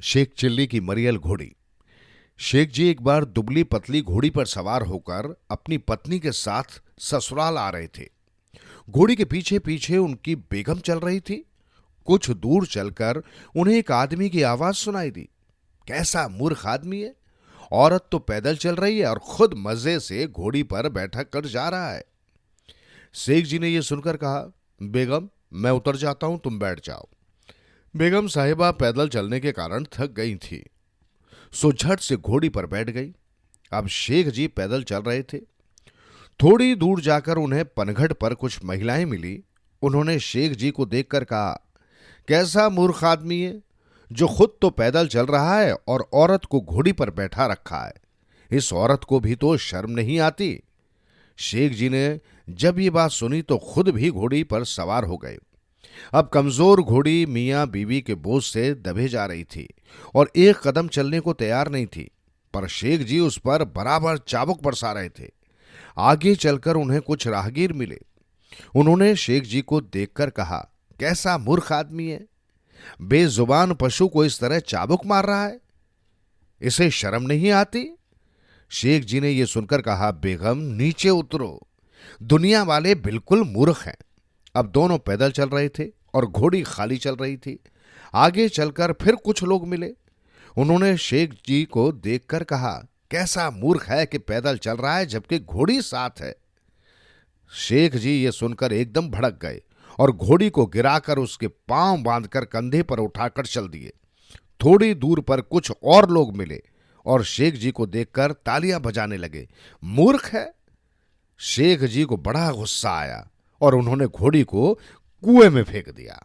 Sheikh chilli की मरियल घोड़ी। शेख जी एक बार दुबली पतली घोड़ी पर सवार होकर अपनी पत्नी के साथ ससुराल आ रहे थे। घोड़ी के पीछे पीछे उनकी बेगम चल रही थी। कुछ दूर चलकर उन्हें एक आदमी की आवाज सुनाई दी। कैसा मूर्ख आदमी है! औरत तो पैदल चल रही है और खुद मजे से घोड़ी पर बैठक कर जा रहा है। शेख जी ने यह सुनकर कहा, बेगम मैं उतर जाता हूं, तुम बैठ जाओ। बेगम साहिबा पैदल चलने के कारण थक गई थी, सो झट से घोड़ी पर बैठ गई। अब शेख जी पैदल चल रहे थे। थोड़ी दूर जाकर उन्हें पनघट पर कुछ महिलाएं मिली। उन्होंने शेख जी को देखकर कहा, कैसा मूर्ख आदमी है जो खुद तो पैदल चल रहा है और औरत को घोड़ी पर बैठा रखा है। इस औरत को भी तो शर्म नहीं आती। शेख जी ने जब ये बात सुनी तो खुद भी घोड़ी पर सवार हो गए। अब कमजोर घोड़ी मियां बीवी के बोझ से दबे जा रही थी और एक कदम चलने को तैयार नहीं थी, पर शेख जी उस पर बराबर चाबुक बरसा रहे थे। आगे चलकर उन्हें कुछ राहगीर मिले। उन्होंने शेख जी को देखकर कहा, कैसा मूर्ख आदमी है, बेजुबान पशु को इस तरह चाबुक मार रहा है, इसे शर्म नहीं आती? शेख जी ने यह सुनकर कहा, बेगम नीचे उतरो, दुनिया वाले बिल्कुल मूर्ख हैं। अब दोनों पैदल चल रहे थे और घोड़ी खाली चल रही थी। आगे चलकर फिर कुछ लोग मिले। उन्होंने शेख जी को देखकर कहा, कैसा मूर्ख है कि पैदल चल रहा है जबकि घोड़ी साथ है। शेख जी ये सुनकर एकदम भड़क गए और घोड़ी को गिराकर उसके पांव बांधकर कंधे पर उठाकर चल दिए। थोड़ी दूर पर कुछ और लोग मिले और शेख जी को देखकर तालियां बजाने लगे। मूर्ख है! शेख जी को बड़ा गुस्सा आया और उन्होंने घोड़ी को कुएं में फेंक दिया।